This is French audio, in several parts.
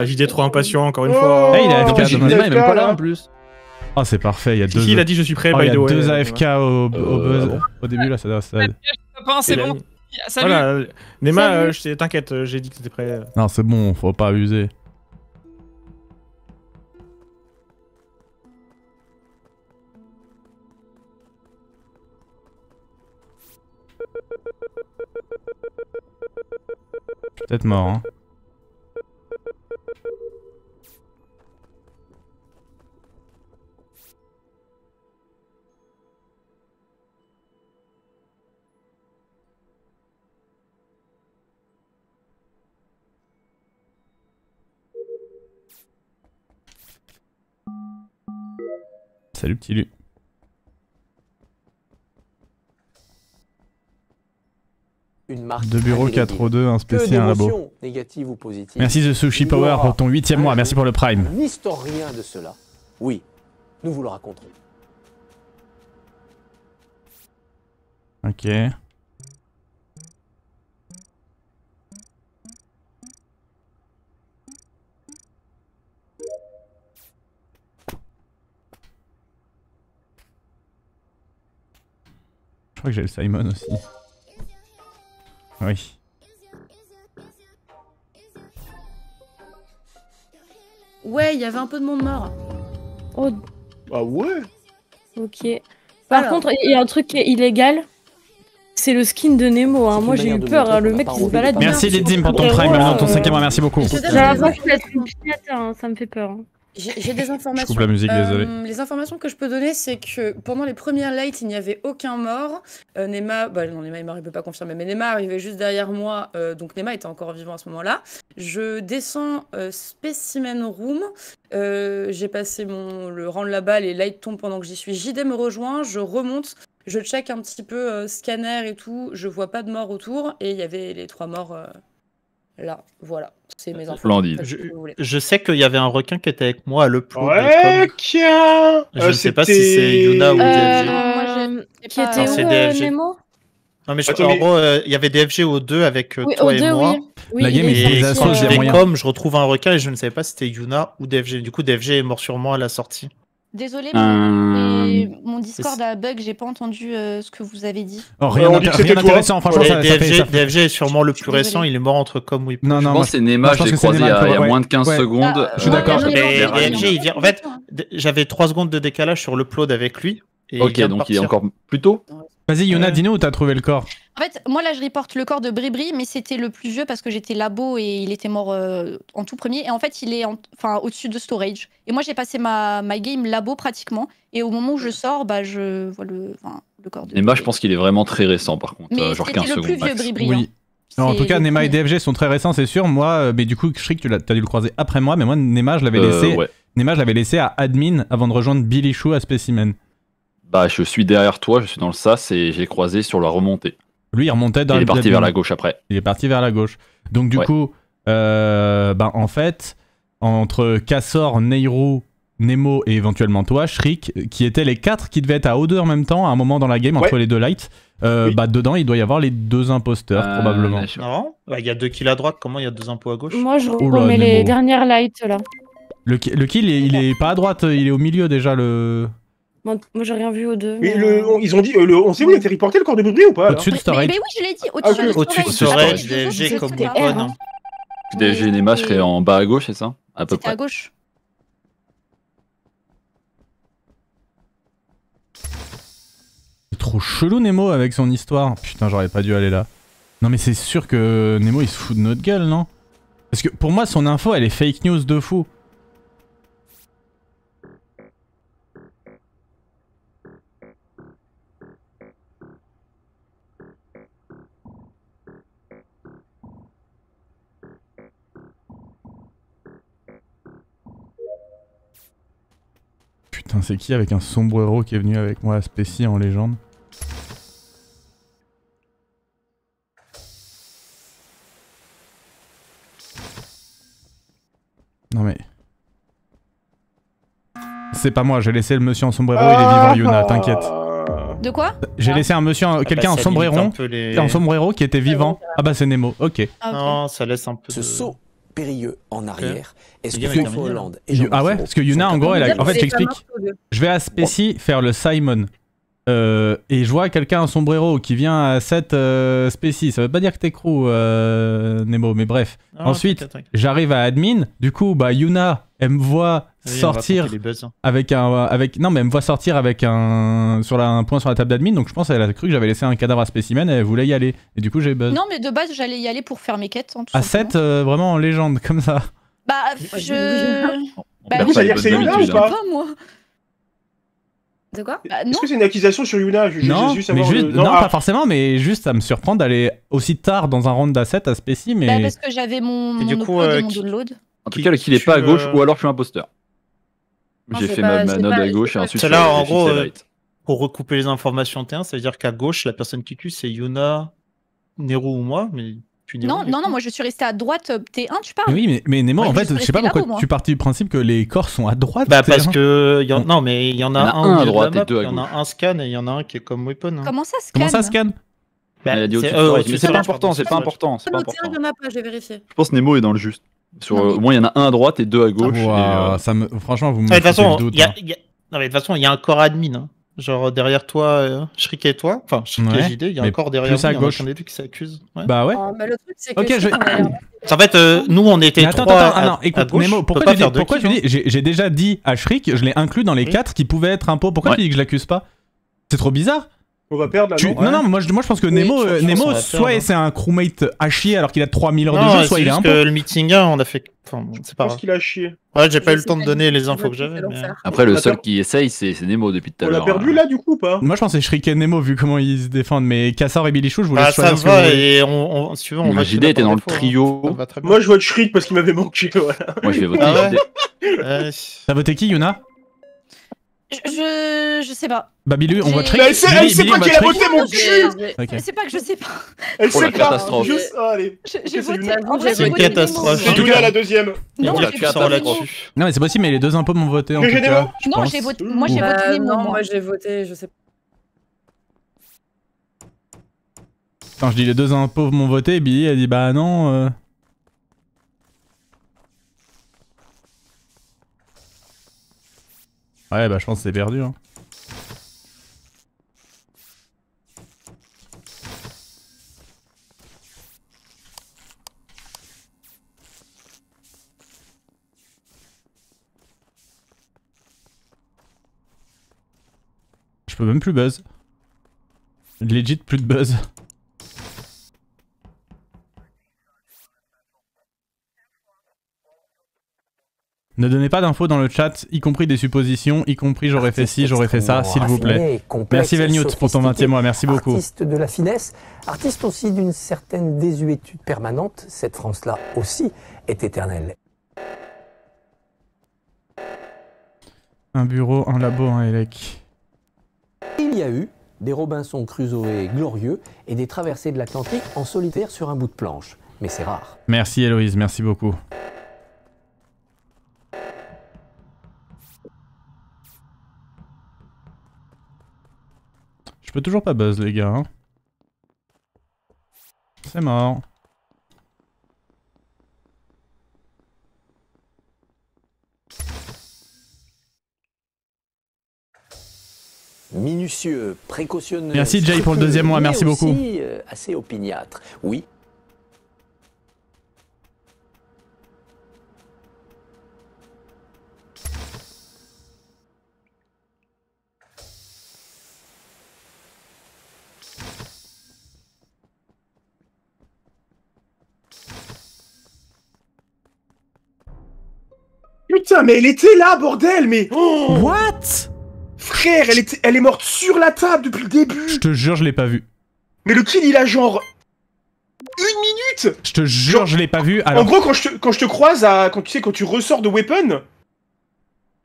JD trop impatient encore une fois. Eh, il est AFK, Nema il est même pas là en plus. Oh, c'est parfait, il y a deux. Si, il a dit je suis prêt, Oh, by il y the a way. deux AFK au buzz. Au début là, ça doit. C'est bon. Salut. Voilà, Nema, Salut. t'inquiète, j'ai dit que t'étais prêt. Non, c'est bon, faut pas abuser. Je suis peut-être mort, hein. Salut petit Lu. Une marque 2 bureaux, 4 au 2, un spécial, un labo. Négative ou positive. Merci The Sushi Power pour ton 8ème mois, merci pour le Prime. Un historien de cela. Oui, nous vous le raconterons. Ok. Je crois que j'ai le Simon aussi. Oui. Ouais, il y avait un peu de monde mort. Oh, Ah ouais. ok. Par contre, il y a un truc qui est illégal. C'est le skin de Nemo. Hein. Moi, j'ai eu peur. Hein. Le mec qui se balade. Merci Lidzim pour ton Prime, maintenant ton 5ème mois, merci beaucoup. J'ai l'impression que c'est une pièce, hein. Ça me fait peur. Hein. J'ai des informations. Je coupe la musique, désolé. Les informations que je peux donner, c'est que pendant les premières lights, il n'y avait aucun mort. Nema, non, Nema est mort, il peut pas confirmer, mais Nema arrivait juste derrière moi, donc Nema était encore vivant à ce moment-là. Je descends Specimen Room, j'ai passé le rang de là-bas, les lights tombent pendant que j'y suis. JD me rejoint, je remonte, je check un petit peu scanner et tout, je vois pas de mort autour, et il y avait les 3 morts là, voilà. C'est mes infos. Je sais qu'il y avait un requin qui était avec moi à l'upload. Requin. Je ne sais pas si c'est Yuna ou DFG. Qui était c'est où, DFG. Nemo? Non, mais en gros, il y avait DFG au 2 avec Oui, toi au et 2, moi. oui. La game est des assos, je j'ai vais moyen. comme je retrouve un requin et je ne savais pas si c'était Yuna ou DFG. Du coup, DFG est mort sur moi à la sortie. Désolé, mais mon Discord a bug, j'ai pas entendu ce que vous avez dit. Oh, rien d'intéressant, franchement, ça fait... DFG est sûrement le plus récent, il est mort entre comme Whip. Non, Je pense que c'est Nema, je l'ai croisé il y a moins de 15 secondes. Je suis d'accord. Mais DFG, il vient... En fait, j'avais 3 secondes de décalage sur l'upload avec lui. Ok, donc il est encore plus tôt. Vas-y, Yuna, dis-nous où t'as trouvé le corps. En fait, moi là je reporte le corps de Bribri, mais c'était le plus vieux parce que j'étais labo et il était mort en tout premier. Et en fait, il est au-dessus de storage. Et moi j'ai passé ma game labo pratiquement. Et au moment où je sors, bah je vois le corps de. Nema, je pense qu'il est vraiment très récent par contre. Mais genre c'était 15 le secondes plus vieux max. Bribri. Oui. Alors, en tout cas, Nema et DFG sont très récents, c'est sûr. Moi, mais du coup, Shriek, t'as dû le croiser après moi. Mais moi, Nema, je l'avais laissé. Ouais. Nema, je l'avais laissé à admin avant de rejoindre Billy Chou à Specimen. Bah, je suis derrière toi, je suis dans le sas et j'ai croisé sur la remontée. Lui, il remontait dans Il est parti vers la gauche après. Il est parti vers la gauche. Donc, du coup, en fait, entre Kassor, Neyru, Nemo et éventuellement toi, Shriek, qui étaient les 4 qui devaient être à O2 en même temps à un moment dans la game entre les 2 lights, dedans, il doit y avoir les 2 imposteurs probablement. Non, il y a 2 kills à droite, comment il y a 2 impôts à gauche? Moi, je remets les dernières lights là. Le kill, il est pas à droite, il est au milieu déjà. Moi, j'ai rien vu aux 2. Mais ils ont dit, on sait où il a été reporté le corps de Bribri ou pas? Au-dessus de storage. Mais oui, je l'ai dit, au-dessus de storage, DFG comme weapon. DFG et Nema seraient en bas à gauche, c'est ça? À peu près. à gauche. C'est trop chelou Nemo avec son histoire. Putain, j'aurais pas dû aller là. Non mais c'est sûr que Nemo il se fout de notre gueule, non? Parce que pour moi son info elle est fake news de fou. Putain, c'est qui avec un sombrero qui est venu avec moi à Spécie en légende? Non mais... C'est pas moi, j'ai laissé le monsieur en sombrero, il est vivant Yuna, t'inquiète. De quoi? J'ai laissé un monsieur, quelqu'un en sombrero, qui était vivant. Ah bah c'est Nemo, ok. Non, ça laisse un peu... Ce saut périlleux en arrière. Est-ce Bien que avec François Arménien. Hollande et Jean-Luc Ah ouais, Mélenchon parce que Yuna, sont en gros, capables en fait, C'est j'explique. pas marteau, Je vais à Spécy faire le Simon. Et je vois quelqu'un en sombrero qui vient à 7 Spécy. Ça veut pas dire que t'es crew, Nemo, mais bref. Ah, Ensuite, t'inquiète. j'arrive à admin. Du coup, bah, Yuna, elle me voit Oui, on va sortir raconter les buzz, hein. non, mais elle me voit sortir avec un point sur la table d'admin. Donc je pense qu'elle a cru que j'avais laissé un cadavre à spécimen et elle voulait y aller. Et du coup, j'ai buzz. Non, mais de base, j'allais y aller pour faire mes quêtes. Hein, tout À simplement. 7, vraiment en légende, comme ça. Bah, Ouais, je. Bah, Bah, oui, ça c'est veut une dire bonne que habitude, je hein. peux pas, moi. De quoi? Bah, Est-ce non. que c'est une accusation sur Yuna? Non, mais juste, non, pas forcément, mais juste ça me surprend d'aller aussi tard dans un round d'A7 à Spécy, mais. Bah, parce que j'avais mon Et du upload coup, et mon qui- download. En tout cas, qu'il est pas à gauche ou alors je suis imposteur. Non, J'ai c'est fait pas- ma c'est node pas- à gauche c'est et pas- ensuite C'est là, en j'ai fixé gros, light. Pour recouper les informations en T1, ça veut dire qu'à gauche, la personne qui tue, c'est Yuna, Nero ou moi, mais puis Nero, Non, du non, coup. non, moi je suis restée à droite. T1, tu parles? Oui, mais Nemo, Ouais, en je fait, suis je sais pas restée pourquoi là-haut, moi. tu partais du principe que les corps sont à droite. Bah, t'es parce un- que. Non, mais il y en a Il y en a un un au à milieu de droite la map, et deux à il y en a un scan et il y en a un qui est comme weapon. hein. Comment ça, scan? Comment ça scan Bah, Il a dit c'est- au-dessus de storage, au-dessus mais de c'est pas storage, important, pardon, c'est pas storage. important, c'est pas Non, tiens, il important. y en a pas, j'ai vérifié. Je pense que Nemo est dans le juste. Sur, Non, mais- au moins, il y en a un à droite et deux à gauche. et, Ouah, ça me... Franchement, vous me Ah, de toute foutez façon, le doute, il y a- hein. il y a- non, mais de toute façon, il y a un corps admin. Hein. Genre derrière toi, Shriek et toi. Enfin, Shriek Ouais, et JD, il y a mais un corps derrière plus à nous, il y en a gauche. qu'un des deux qui s'accuse. Ouais. Bah ouais. Oh, mais le truc, c'est que. Ok, je- on a l'air- En fait, nous, on était Mais attends, trois attends, à, non, à écoute, gauche. Nemo, on peut pourquoi pas tu dis, faire deux pourquoi tu kills, dis, j'ai déjà dit à Shriek, je l'ai inclus dans les Oui. 4 qui pouvaient être impôts. Pourquoi Ouais. tu dis que je l'accuse pas? C'est trop bizarre. On va perdre là, Tu- non? Non, non, moi je pense que Oui, Nemo, je pense qu'on Nemo va soit perdre, hein. c'est un crewmate à chier alors qu'il a 3000 heures de Non, jeu, c'est soit il est juste impôt. que le meeting 1, on a fait. Enfin, c'est Je pas pense grave. qu'il a chié. Ouais, j'ai pas eu Je le temps sais de pas, donner les je infos que sais j'avais. pas, Mais... l'enfer. Après, le On a seul perdu- qui essaye, c'est Nemo depuis tout à On l'heure. l'a perdu là du coup ou pas? Moi je pense que c'est Shriek et Nemo vu comment ils se défendent, mais Cassor et Bilichou, je voulais Bah, ça choisir ce que vous va, voulez. et si tu veux, on Moi, va. JD était dans le trio. Ça va très bien. Moi je vote Shriek parce qu'il m'avait manqué, voilà. Moi, je vais voter Ah ouais JD. T'as voté qui, Yuna? Je sais pas. Bah Billy, on J'ai- vote Mais Mais Shriek. elle sait pas qui a voté mon J'ai- cul! j'ai- Ok. C'est pas que je sais pas. Elle Oh, la sait pas! catastrophe. Juste... Ah, allez. J'ai c'est voté. Yuna. En vrai, C'est j'ai une voté catastrophe. Nemo. C'est Yuna la deuxième. Il y a Non, un j'ai truc qui sort voté là-dessus. Non mais c'est possible, mais les deux impôts m'ont voté en Que tout j'ai cas. Nemo je Non, pense. j'ai voté. Moi j'ai Bah, voté Nemo. non, moi. moi j'ai voté, je sais pas. Quand je dis les deux impôts m'ont voté, Billy a dit bah non. Ouais bah je pense que c'est perdu hein. Je peux même plus buzz. Legit plus de buzz. Ne donnez pas d'infos dans le chat, y compris des suppositions, y compris j'aurais fait ci, j'aurais fait ça, s'il vous plaît. Merci Velnewt pour ton 20e mois, merci beaucoup. Artiste de la finesse, artiste aussi d'une certaine désuétude permanente, cette France-là aussi est éternelle. Un bureau, un labo, un élec. Il y a eu des Robinson Crusoe glorieux et des traversées de l'Atlantique en solitaire sur un bout de planche. Mais c'est rare. Merci Héloïse, merci beaucoup. Je peux toujours pas buzz les gars. Hein. C'est mort. Minutieux, précautionneux. Merci, Jay, pour le deuxième mois, mais merci beaucoup. aussi, assez opiniâtre. Oui. Putain, mais elle était là, bordel, mais... Oh What? Frère, elle est morte sur la table depuis le début. Je te jure, je l'ai pas vu. Mais le kill, il a genre... 1 minute. Je te jure, je l'ai pas vu. En Alors... gros, quand je te croise, quand tu ressors de Weapon...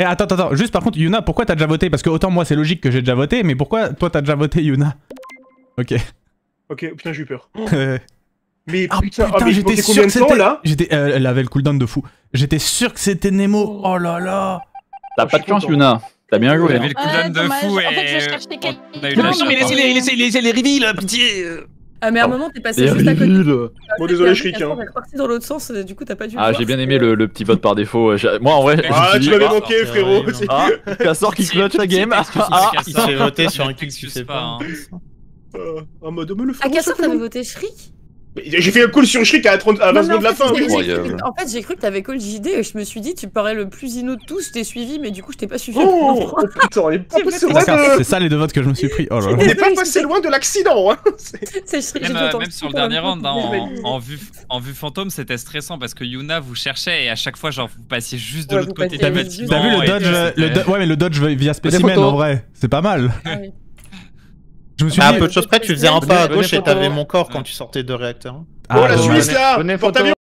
Eh, attends, juste par contre, Yuna, pourquoi t'as déjà voté? Parce que autant moi c'est logique que j'ai déjà voté, mais pourquoi toi t'as déjà voté, Yuna? Ok. Ok, putain, j'ai eu peur. Ah, Mais putain, putain, mais j'étais j'ai sûr combien que de temps, c'était... là? Elle avait le cooldown de fou. J'étais sûr que c'était Nemo. Oh là là. T'as pas de chance, Yuna. T'as bien joué. Il avait le cooldown de dommage. fou En et... fait, je cherchais on a eu quelqu'un. la chance. laissez les reveals, pitié. Ah, mais à un moment, t'es passé juste à côté. Bon, désolé, Shriek. On est reparti dans l'autre sens, du coup, t'as pas dû. Ah, j'ai bien aimé le petit vote par défaut. Moi, en vrai. Ah, tu m'avais manqué, frérot. Ah, Cassor qui clutch la game. Ah, il s'est voté sur un kick, tu Excuse sais pas. pas. En mode, me le Ah, Cassor, t'avais voté Shriek? J'ai fait un call sur Shriek à 20 secondes de la fin. En fait, j'ai cru que t'avais call JD et je me suis dit, tu parais le plus inno de tous, je t'ai suivi, mais du coup, je t'ai pas suivi. Oh putain, on est pas passé loin C'est ça les deux votes que je me suis pris. Oh là là. On n'est pas passé loin de l'accident. C'est Shriek. Même sur le dernier round, en vue fantôme, c'était stressant parce que Yuna vous cherchait et à chaque fois, genre, vous passiez juste de l'autre côté du bâtiment. T'as vu le dodge? Ouais, mais le dodge via spécimen en vrai, c'est pas mal. Je me suis dit, à peu de choses près, tu faisais un pas à gauche et t'avais mon corps quand tu sortais de réacteur. Oh la Suisse là! Porte-avions!